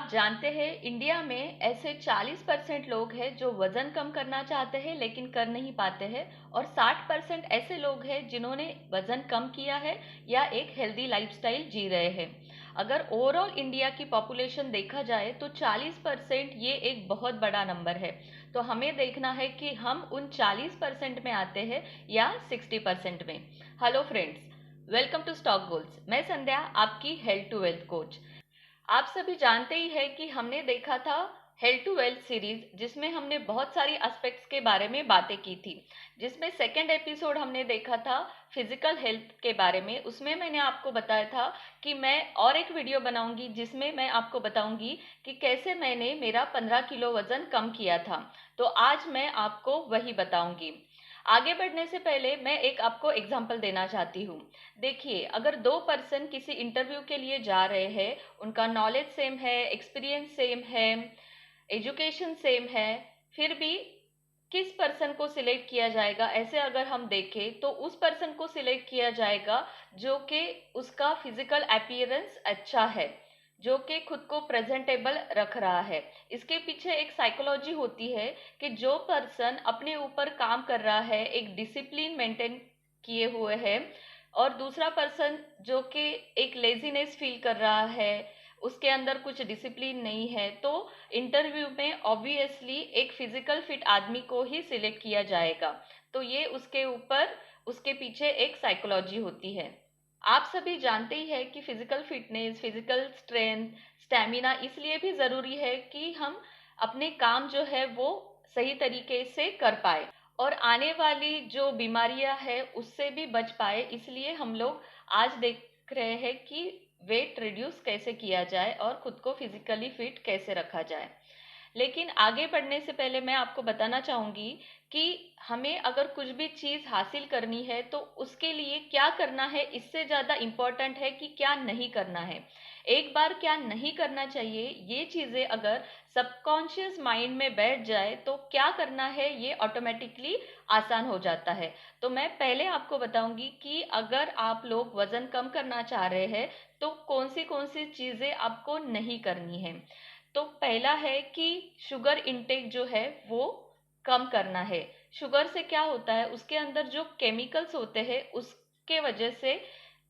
आप जानते हैं इंडिया में ऐसे 40% लोग हैं जो वजन कम करना चाहते हैं लेकिन कर नहीं पाते हैं और 60% ऐसे लोग हैं जिन्होंने वजन कम किया है या एक हेल्दी लाइफस्टाइल जी रहे हैं। अगर ओवरऑल इंडिया की पॉपुलेशन देखा जाए तो 40% ये एक बहुत बड़ा नंबर है। तो हमें देखना है कि हम उन 40% में आते हैं या 60% में। Hello friends, welcome to stock goals. मैं संध्या, आपकी हेल्थ टू वेल्थ कोच। आप सभी जानते ही हैं कि हमने देखा था हेल्थ टू वेल्थ सीरीज, जिसमें हमने बहुत सारी एस्पेक्ट्स के बारे में बातें की थी। जिसमें सेकंड एपिसोड हमने देखा था फिजिकल हेल्थ के बारे में। उसमें मैंने आपको बताया था कि मैं और एक वीडियो बनाऊंगी जिसमें मैं आपको बताऊंगी कि कैसे मैंने मेरा 15 किलो वजन कम किया था। तो आज मैं आपको वही बताऊंगी। आगे बढ़ने से पहले मैं एक आपको एग्जांपल देना चाहती हूँ। देखिए, अगर दो पर्सन किसी इंटरव्यू के लिए जा रहे हैं, उनका नॉलेज सेम है, एक्सपीरियंस सेम है, एजुकेशन सेम है, फिर भी किस पर्सन को सिलेक्ट किया जाएगा? ऐसे अगर हम देखें तो उस पर्सन को सिलेक्ट किया जाएगा जो कि उसका फिजिकल अपीयरेंस अच्छा है, जो कि खुद को प्रेजेंटेबल रख रहा है। इसके पीछे एक साइकोलॉजी होती है कि जो पर्सन अपने ऊपर काम कर रहा है, एक डिसिप्लिन मेंटेन किए हुए है, और दूसरा पर्सन जो कि एक लेजीनेस फील कर रहा है, उसके अंदर कुछ डिसिप्लिन नहीं है, तो इंटरव्यू में ऑब्वियसली एक फिजिकल फिट आदमी को ही सिलेक्ट किया जाएगा। तो ये उसके ऊपर, उसके पीछे एक साइकोलॉजी होती है। आप सभी जानते ही है कि physical fitness, physical strength, stamina इसलिए भी जरूरी है कि हम अपने काम जो है वो सही तरीके से कर पाए और आने वाली जो बीमारियां है उससे भी बच पाए। इसलिए हम लोग आज देख रहे हैं कि वेट रिड्यूस कैसे किया जाए और खुद को फिजिकली फिट कैसे रखा जाए। लेकिन आगे बढ़ने से पहले मैं आपको बताना चाहूंगी कि हमें अगर कुछ भी चीज हासिल करनी है तो उसके लिए क्या करना है, इससे ज्यादा इम्पोर्टेंट है कि क्या नहीं करना है। एक बार क्या नहीं करना चाहिए, ये चीजें अगर सबकॉन्शियस माइंड में बैठ जाए तो क्या करना है ये ऑटोमेटिकली आसान हो जाता है। तो मैं पहले आपको बताऊंगी कि अगर आप लोग वजन कम करना चाह रहे हैं तो कौन सी चीजें आपको नहीं करनी है। तो पहला है कि शुगर इनटेक जो है वो कम करना है। शुगर से क्या होता है, उसके अंदर जो केमिकल्स होते हैं उसके वजह से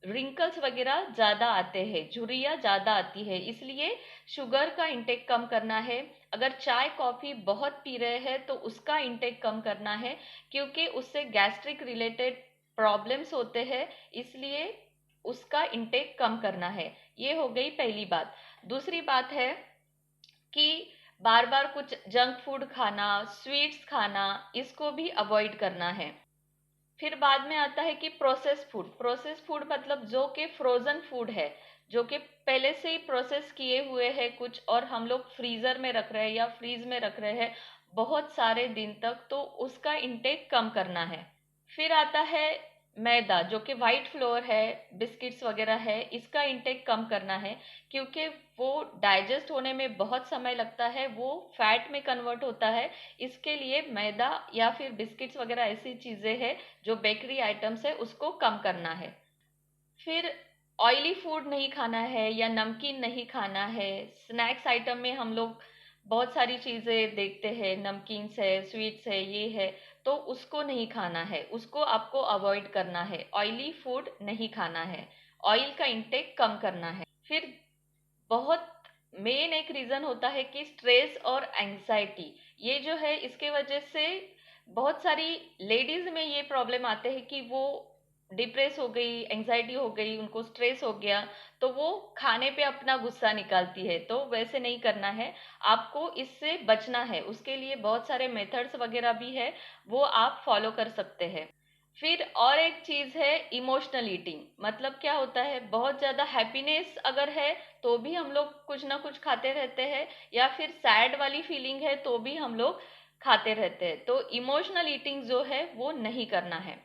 रिंकल्स वगैरह ज्यादा आते हैं, झुर्रियाँ ज्यादा आती है, इसलिए शुगर का इंटेक कम करना है। अगर चाय कॉफी बहुत पी रहे हैं तो उसका इंटेक कम करना है, क्योंकि उससे गैस्ट्रिक रिलेटेड प्रॉब्लम्स होते हैं, इसलिए उसका इंटेक कम करना है। ये हो गई पहली बात। दूसरी बात है कि बार बार कुछ जंक फूड खाना, स्वीट्स खाना, इसको भी अवॉइड करना है। फिर बाद में आता है कि प्रोसेस फूड। प्रोसेस फूड मतलब जो कि फ्रोजन फूड है, जो कि पहले से ही प्रोसेस किए हुए हैं कुछ, और हम लोग फ्रीजर में रख रहे हैं या फ्रीज में रख रहे हैं बहुत सारे दिन तक, तो उसका इंटेक कम करना है। फिर आता है मैदा, जो कि वाइट फ्लोर है, बिस्किट्स वगैरह है, इसका इंटेक कम करना है, क्योंकि वो डाइजेस्ट होने में बहुत समय लगता है, वो फैट में कन्वर्ट होता है। इसके लिए मैदा या फिर बिस्किट्स वगैरह ऐसी चीजें हैं जो बेकरी आइटम्स है उसको कम करना है। फिर ऑयली फूड नहीं खाना है या नमकीन नहीं खाना है। स्नैक्स आइटम में हम लोग बहुत सारी चीजें देखते हैं, नमकीन्स है, स्वीट्स है, ये है, तो उसको नहीं खाना है, उसको आपको अवॉइड करना है। ऑयली फूड नहीं खाना है, ऑयल का इंटेक कम करना है। फिर बहुत मेन एक रीजन होता है कि स्ट्रेस और एंजाइटी, ये जो है इसके वजह से बहुत सारी लेडीज में ये प्रॉब्लम आते हैं कि वो डिप्रेस हो गई, एंजाइटी हो गई, उनको स्ट्रेस हो गया, तो वो खाने पे अपना गुस्सा निकालती है। तो वैसे नहीं करना है, आपको इससे बचना है। उसके लिए बहुत सारे मेथड्स वगैरह भी है, वो आप फॉलो कर सकते हैं। फिर और एक चीज है इमोशनल ईटिंग। मतलब क्या होता है, बहुत ज्यादा हैप्पीनेस अगर है तो भी हम लोग कुछ ना कुछ खाते रहते हैं, या फिर सैड वाली फीलिंग है तो भी हम लोग खाते रहते हैं। तो इमोशनल ईटिंग जो है वो नहीं करना है।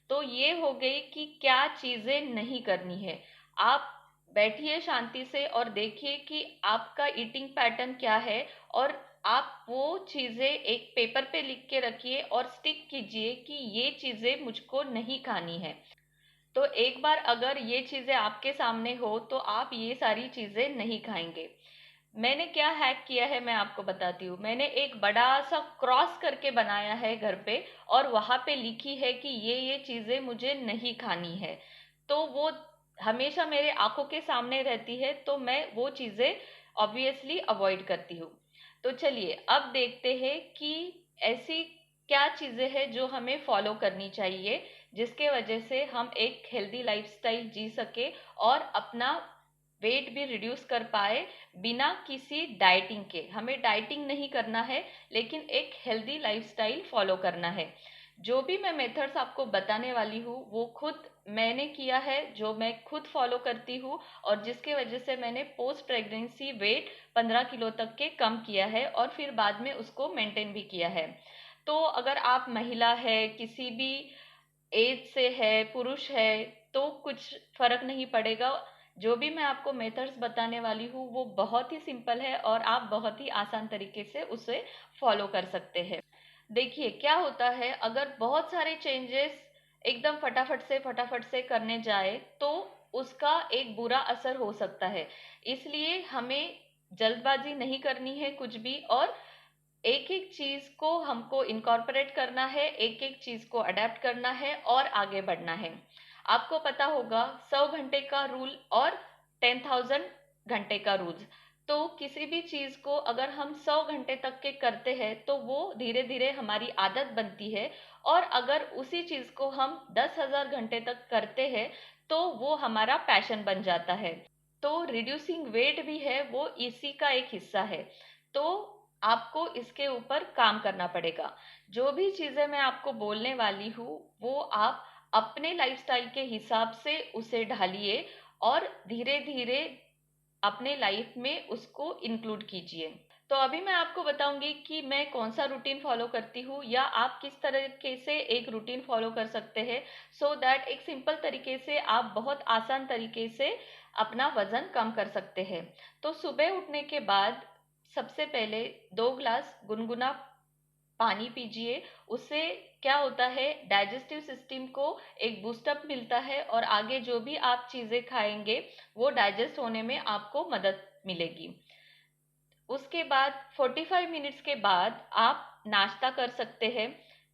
तो ये हो गई कि क्या चीजें नहीं करनी है। आप बैठिए शांति से और देखिए कि आपका ईटिंग पैटर्न क्या है, और आप वो चीजें एक पेपर पे लिख के रखिए और स्टिक कीजिए कि ये चीजें मुझको नहीं खानी है। तो एक बार अगर ये चीजें आपके सामने हो तो आप ये सारी चीजें नहीं खाएंगे। मैंने क्या हैक किया है मैं आपको बताती हूँ। मैंने एक बड़ा सा क्रॉस करके बनाया है घर पे, और वहां पे लिखी है कि ये चीजें मुझे नहीं खानी है। तो वो हमेशा मेरे आंखों के सामने रहती है, तो मैं वो चीजें ऑब्वियसली अवॉइड करती हूँ। तो चलिए अब देखते हैं कि ऐसी क्या चीजें हैं जो हमें फॉलो करनी चाहिए, जिसके वजह से हम एक हेल्दी लाइफस्टाइल जी सके और अपना वेट भी रिड्यूस कर पाए बिना किसी डाइटिंग के। हमें डाइटिंग नहीं करना है, लेकिन एक हेल्दी लाइफस्टाइल फॉलो करना है। जो भी मैं मेथड्स आपको बताने वाली हूँ वो खुद मैंने किया है, जो मैं खुद फॉलो करती हूँ, और जिसके वजह से मैंने पोस्ट प्रेगनेंसी वेट 15 किलो तक के कम किया है और फिर बाद में उसको मेंटेन भी किया है। तो अगर आप महिला है, किसी भी एज से है, पुरुष है, तो कुछ फर्क नहीं पड़ेगा। जो भी मैं आपको मेथड्स बताने वाली हूँ वो बहुत ही सिंपल है और आप बहुत ही आसान तरीके से उसे फॉलो कर सकते हैं। देखिए क्या होता है, अगर बहुत सारे चेंजेस एकदम फटाफट से करने जाए तो उसका एक बुरा असर हो सकता है। इसलिए हमें जल्दबाजी नहीं करनी है कुछ भी, और एक एक चीज को हमको इनकॉर्पोरेट करना है, एक एक चीज को अडेप्ट करना है और आगे बढ़ना है। आपको पता होगा 100 घंटे का रूल और 10,000 घंटे का रूल। तो किसी भी चीज को अगर हम 100 घंटे तक के करते हैं तो वो धीरे धीरे हमारी आदत बनती है, और अगर उसी चीज को हम 10,000 घंटे तक करते हैं तो वो हमारा पैशन बन जाता है। तो रिड्यूसिंग वेट भी है वो इसी का एक हिस्सा है। तो आपको इसके ऊपर काम करना पड़ेगा। जो भी चीजें मैं आपको बोलने वाली हूँ वो आप अपने लाइफस्टाइल के हिसाब से उसे ढालिए और धीरे धीरे अपने लाइफ में उसको इंक्लूड कीजिए। तो अभी मैं आपको बताऊंगी कि मैं कौन सा रूटीन फॉलो करती हूँ, या आप किस तरीके से एक रूटीन फॉलो कर सकते हैं, सो दैट एक सिंपल तरीके से आप बहुत आसान तरीके से अपना वजन कम कर सकते हैं। तो सुबह उठने के बाद सबसे पहले 2 ग्लास गुनगुना पानी पीजिए। उससे क्या होता है, डाइजेस्टिव सिस्टम को एक बूस्टअप मिलता है और आगे जो भी आप चीजें खाएंगे वो डाइजेस्ट होने में आपको मदद मिलेगी। उसके बाद 45 मिनट्स के बाद आप नाश्ता कर सकते हैं।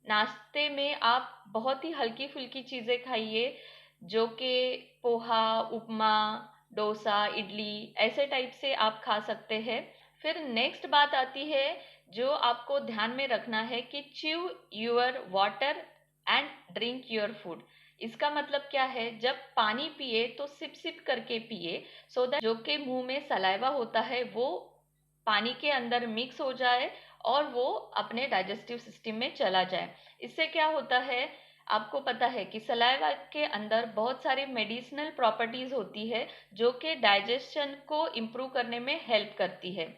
नाश्ते में आप बहुत ही हल्की फुल्की चीजें खाइए, जो कि पोहा, उपमा, डोसा, इडली, ऐसे टाइप से आप खा सकते हैं। फिर नेक्स्ट बात आती है जो आपको ध्यान में रखना है कि chew your water and drink your food. इसका मतलब क्या है, जब पानी पिए तो सिप सिप करके पिए, सो दैट जो कि मुंह में सलाइवा होता है वो पानी के अंदर मिक्स हो जाए और वो अपने डाइजेस्टिव सिस्टम में चला जाए। इससे क्या होता है, आपको पता है कि सलाइवा के अंदर बहुत सारी मेडिसिनल प्रॉपर्टीज होती है जो कि डाइजेशन को इम्प्रूव करने में हेल्प करती है।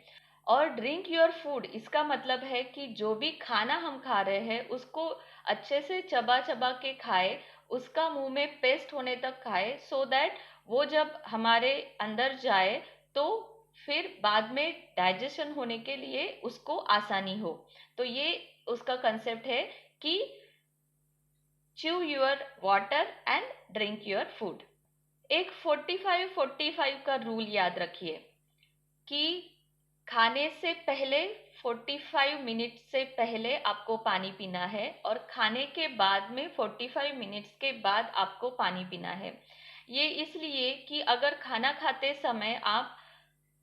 और ड्रिंक योर फूड, इसका मतलब है कि जो भी खाना हम खा रहे हैं उसको अच्छे से चबा चबा के खाए, उसका मुंह में पेस्ट होने तक खाए, सो दैट वो जब हमारे अंदर जाए तो फिर बाद में डाइजेशन होने के लिए उसको आसानी हो। तो ये उसका कंसेप्ट है कि chew your water and drink your food. एक 45-45 का रूल याद रखिए कि खाने से पहले 45 मिनट से पहले आपको पानी पीना है, और खाने के बाद में 45 मिनट्स के बाद आपको पानी पीना है। ये इसलिए कि अगर खाना खाते समय आप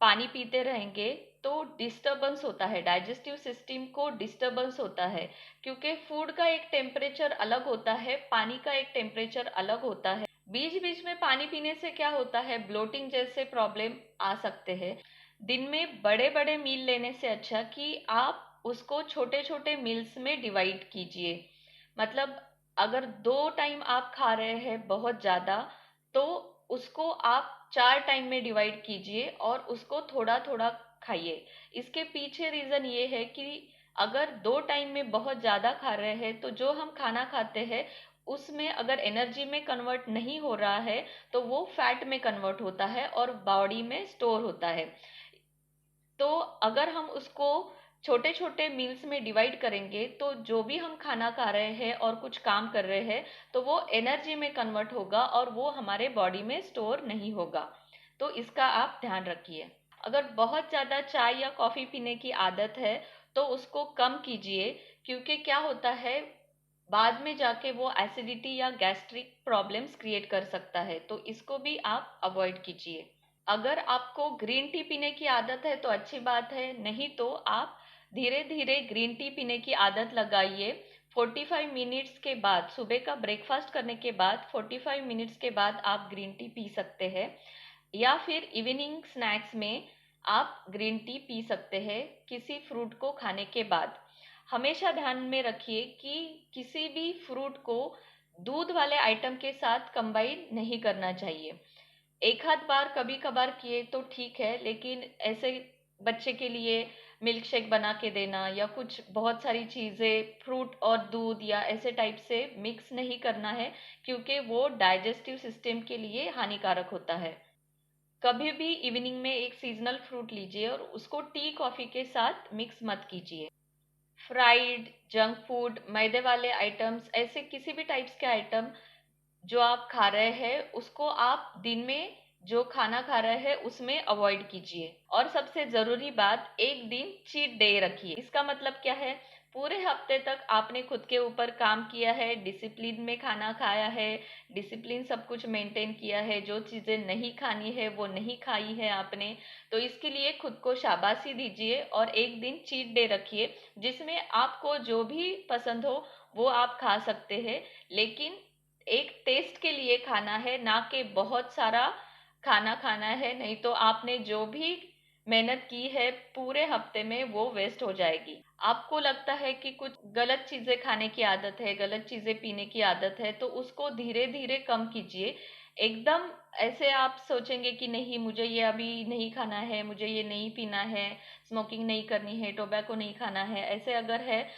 पानी पीते रहेंगे तो डिस्टरबेंस होता है, डाइजेस्टिव सिस्टम को डिस्टरबेंस होता है, क्योंकि फूड का एक टेम्परेचर अलग होता है, पानी का एक टेम्परेचर अलग होता है। बीच बीच में पानी पीने से क्या होता है, ब्लोटिंग जैसे प्रॉब्लम आ सकते हैं। दिन में बड़े बड़े मील लेने से अच्छा कि आप उसको छोटे छोटे मील्स में डिवाइड कीजिए। मतलब अगर 2 टाइम आप खा रहे हैं बहुत ज़्यादा, तो उसको आप 4 टाइम में डिवाइड कीजिए और उसको थोड़ा थोड़ा खाइए। इसके पीछे रीज़न ये है कि अगर 2 टाइम में बहुत ज़्यादा खा रहे हैं तो जो हम खाना खाते हैं उसमें अगर एनर्जी में कन्वर्ट नहीं हो रहा है तो वो फैट में कन्वर्ट होता है और बॉडी में स्टोर होता है। तो अगर हम उसको छोटे छोटे मील्स में डिवाइड करेंगे तो जो भी हम खाना खा रहे हैं और कुछ काम कर रहे हैं तो वो एनर्जी में कन्वर्ट होगा और वो हमारे बॉडी में स्टोर नहीं होगा। तो इसका आप ध्यान रखिए। अगर बहुत ज़्यादा चाय या कॉफ़ी पीने की आदत है तो उसको कम कीजिए, क्योंकि क्या होता है, बाद में जाके वो एसिडिटी या गैस्ट्रिक प्रॉब्लम्स क्रिएट कर सकता है, तो इसको भी आप अवॉइड कीजिए। अगर आपको ग्रीन टी पीने की आदत है तो अच्छी बात है, नहीं तो आप धीरे धीरे ग्रीन टी पीने की आदत लगाइए। 45 मिनट्स के बाद, सुबह का ब्रेकफास्ट करने के बाद 45 मिनट्स के बाद आप ग्रीन टी पी सकते हैं, या फिर इवनिंग स्नैक्स में आप ग्रीन टी पी सकते हैं किसी फ्रूट को खाने के बाद। हमेशा ध्यान में रखिए कि किसी भी फ्रूट को दूध वाले आइटम के साथ कंबाइन नहीं करना चाहिए। एक आध बार कभी कभार किए तो ठीक है, लेकिन ऐसे बच्चे के लिए मिल्क शेक बना के देना या कुछ बहुत सारी चीज़ें फ्रूट और दूध या ऐसे टाइप से मिक्स नहीं करना है, क्योंकि वो डाइजेस्टिव सिस्टम के लिए हानिकारक होता है। कभी भी इवनिंग में एक सीजनल फ्रूट लीजिए और उसको टी कॉफ़ी के साथ मिक्स मत कीजिए। फ्राइड, जंक फूड, मैदे वाले आइटम्स, ऐसे किसी भी टाइप्स के आइटम जो आप खा रहे हैं उसको आप दिन में जो खाना खा रहे हैं उसमें अवॉइड कीजिए। और सबसे ज़रूरी बात, एक दिन चीट डे रखिए। इसका मतलब क्या है, पूरे हफ्ते तक आपने खुद के ऊपर काम किया है, डिसिप्लिन में खाना खाया है, डिसिप्लिन सब कुछ मेंटेन किया है, जो चीज़ें नहीं खानी है वो नहीं खाई है आपने, तो इसके लिए खुद को शाबाशी दीजिए और एक दिन चीट डे रखिए, जिसमें आपको जो भी पसंद हो वो आप खा सकते हैं, लेकिन एक टेस्ट के लिए खाना है, ना कि बहुत सारा खाना खाना है, नहीं तो आपने जो भी मेहनत की है पूरे हफ्ते में वो वेस्ट हो जाएगी। आपको लगता है कि कुछ गलत चीजें खाने की आदत है, गलत चीजें पीने की आदत है, तो उसको धीरे धीरे कम कीजिए। एकदम ऐसे आप सोचेंगे कि नहीं मुझे ये अभी नहीं खाना है, मुझे ये नहीं पीना है, स्मोकिंग नहीं करनी है, टोबैको नहीं खाना है, ऐसे अगर है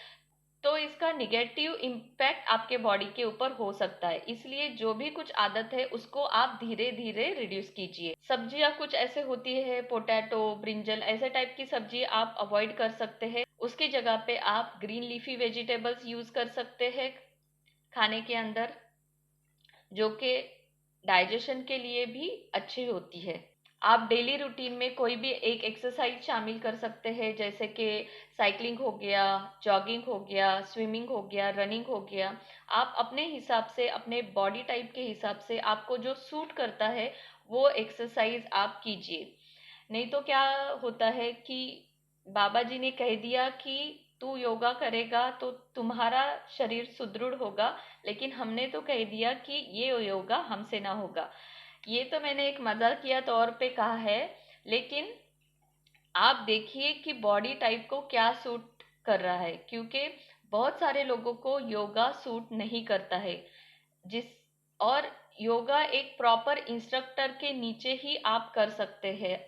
तो इसका निगेटिव इम्पैक्ट आपके बॉडी के ऊपर हो सकता है। इसलिए जो भी कुछ आदत है उसको आप धीरे धीरे रिड्यूस कीजिए। सब्जियां कुछ ऐसे होती है, पोटैटो, ब्रिंजल, ऐसे टाइप की सब्जी आप अवॉइड कर सकते हैं। उसकी जगह पे आप ग्रीन लीफी वेजिटेबल्स यूज कर सकते हैं खाने के अंदर, जो कि डाइजेशन के लिए भी अच्छी होती है। आप डेली रूटीन में कोई भी एक एक्सरसाइज शामिल कर सकते हैं, जैसे कि साइकिलिंग हो गया, जॉगिंग हो गया, स्विमिंग हो गया, रनिंग हो गया। आप अपने हिसाब से, अपने बॉडी टाइप के हिसाब से आपको जो सूट करता है वो एक्सरसाइज आप कीजिए। नहीं तो क्या होता है कि बाबा जी ने कह दिया कि तू योगा करेगा तो तुम्हारा शरीर सुदृढ़ होगा, लेकिन हमने तो कह दिया कि ये योगा हमसे ना होगा। ये तो मैंने एक मजाकिया तौर पे कहा है, लेकिन आप देखिए कि बॉडी टाइप को क्या सूट कर रहा है, क्योंकि बहुत सारे लोगों को योगा सूट नहीं करता है। जिस और योगा एक प्रॉपर इंस्ट्रक्टर के नीचे ही आप कर सकते हैं।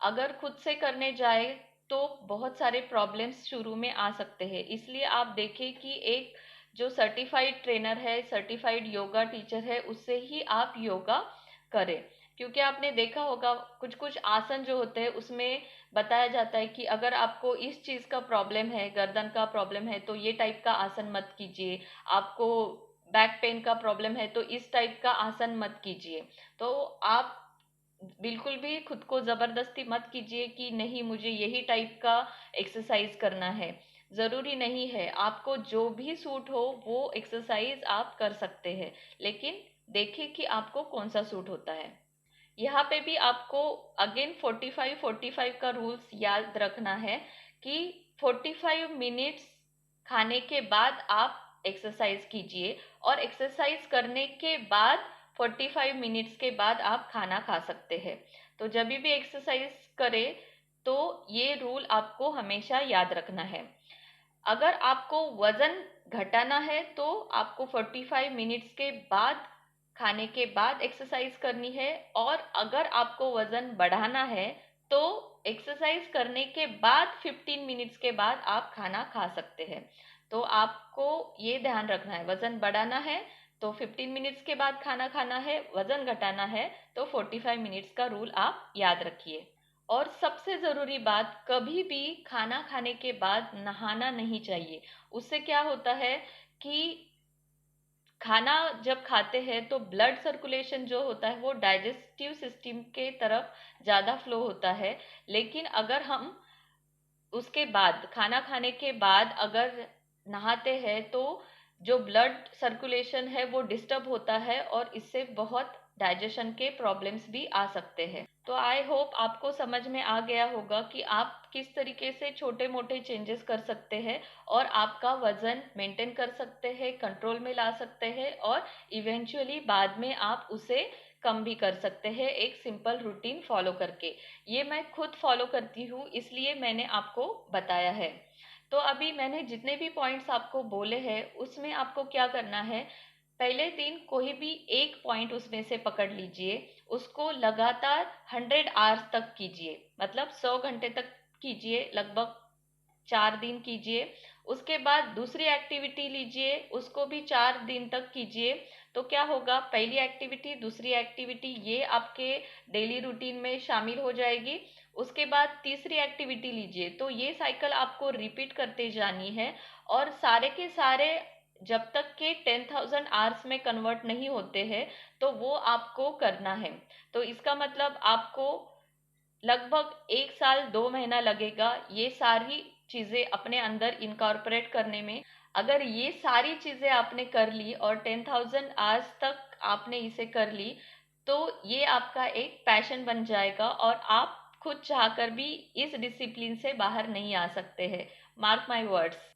अगर खुद से करने जाए तो बहुत सारे प्रॉब्लम्स शुरू में आ सकते हैं, इसलिए आप देखें कि एक जो सर्टिफाइड ट्रेनर है, सर्टिफाइड योगा टीचर है, उससे ही आप योगा करें। क्योंकि आपने देखा होगा कुछ कुछ आसन जो होते हैं उसमें बताया जाता है कि अगर आपको इस चीज का प्रॉब्लम है, गर्दन का प्रॉब्लम है, तो ये टाइप का आसन मत कीजिए। आपको बैक पेन का प्रॉब्लम है तो इस टाइप का आसन मत कीजिए। तो आप बिल्कुल भी खुद को जबरदस्ती मत कीजिए कि नहीं मुझे यही टाइप का एक्सरसाइज करना है। जरूरी नहीं है, आपको जो भी सूट हो वो एक्सरसाइज आप कर सकते हैं, लेकिन देखिए कि आपको कौन सा सूट होता है। यहाँ पे भी आपको अगेन 45-45 का रूल्स याद रखना है कि 45 मिनट्स खाने के बाद आप एक्सरसाइज कीजिए, और एक्सरसाइज करने के बाद 45 मिनट्स के बाद आप खाना खा सकते हैं। तो जब भी एक्सरसाइज करें तो ये रूल आपको हमेशा याद रखना है। अगर आपको वजन घटाना है तो आपको 45 मिनट्स के बाद, खाने के बाद एक्सरसाइज करनी है, और अगर आपको वजन बढ़ाना है तो एक्सरसाइज करने के बाद 15 मिनट्स के बाद आप खाना खा सकते हैं। तो आपको ये ध्यान रखना है, वजन बढ़ाना है तो 15 मिनट्स के बाद खाना खाना है, वजन घटाना है तो 45 मिनट्स का रूल आप याद रखिए। और सबसे ज़रूरी बात, कभी भी खाना खाने के बाद नहाना नहीं चाहिए। उससे क्या होता है कि खाना जब खाते हैं तो ब्लड सर्कुलेशन जो होता है वो डाइजेस्टिव सिस्टम के तरफ ज़्यादा फ्लो होता है। लेकिन अगर हम उसके बाद, खाना खाने के बाद अगर नहाते हैं तो जो ब्लड सर्कुलेशन है वो डिस्टर्ब होता है और इससे बहुत डाइजेशन के प्रॉब्लम्स भी आ सकते हैं। तो आई होप आपको समझ में आ गया होगा कि आप किस तरीके से छोटे मोटे चेंजेस कर सकते हैं और आपका वजन मेंटेन कर सकते हैं, कंट्रोल में ला सकते हैं और इवेंचुअली बाद में आप उसे कम भी कर सकते हैं एक सिंपल रूटीन फॉलो करके। ये मैं खुद फॉलो करती हूँ, इसलिए मैंने आपको बताया है। तो अभी मैंने जितने भी पॉइंट्स आपको बोले हैं उसमें आपको क्या करना है, पहले दिन कोई भी एक पॉइंट उसमें से पकड़ लीजिए, उसको लगातार 100 आवर्स तक कीजिए, मतलब 100 घंटे तक कीजिए, लगभग 4 दिन कीजिए। उसके बाद दूसरी एक्टिविटी लीजिए, उसको भी 4 दिन तक कीजिए। तो क्या होगा, पहली एक्टिविटी दूसरी एक्टिविटी ये आपके डेली रूटीन में शामिल हो जाएगी। उसके बाद तीसरी एक्टिविटी लीजिए, तो ये साइकिल आपको रिपीट करते जानी है और सारे के सारे जब तक के 10,000 आवर्स में कन्वर्ट नहीं होते हैं तो वो आपको करना है। तो इसका मतलब आपको लगभग 1 साल 2 महीना लगेगा ये सारी चीजें अपने अंदर इनकॉर्पोरेट करने में। अगर ये सारी चीजें आपने कर ली और 10,000 आवर्स तक आपने इसे कर ली तो ये आपका एक पैशन बन जाएगा और आप खुद चाहकर भी इस डिसिप्लिन से बाहर नहीं आ सकते हैं। Mark my words.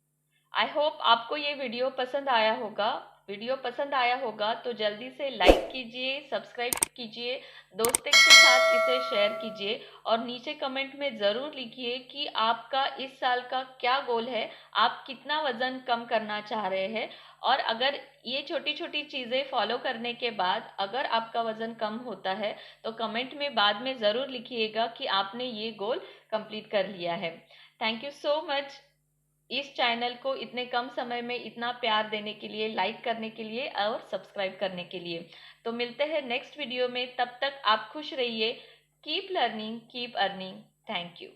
I hope आपको ये वीडियो पसंद आया होगा। वीडियो पसंद आया होगा तो जल्दी से लाइक कीजिए, सब्सक्राइब कीजिए, दोस्तों के साथ इसे शेयर कीजिए और नीचे कमेंट में ज़रूर लिखिए कि आपका इस साल का क्या गोल है, आप कितना वज़न कम करना चाह रहे हैं। और अगर ये छोटी छोटी चीज़ें फॉलो करने के बाद अगर आपका वज़न कम होता है तो कमेंट में बाद में ज़रूर लिखिएगा कि आपने ये गोल कंप्लीट कर लिया है। थैंक यू सो मच इस चैनल को इतने कम समय में इतना प्यार देने के लिए, लाइक करने के लिए और सब्सक्राइब करने के लिए। तो मिलते हैं नेक्स्ट वीडियो में, तब तक आप खुश रहिए। Keep learning, keep earning. Thank you.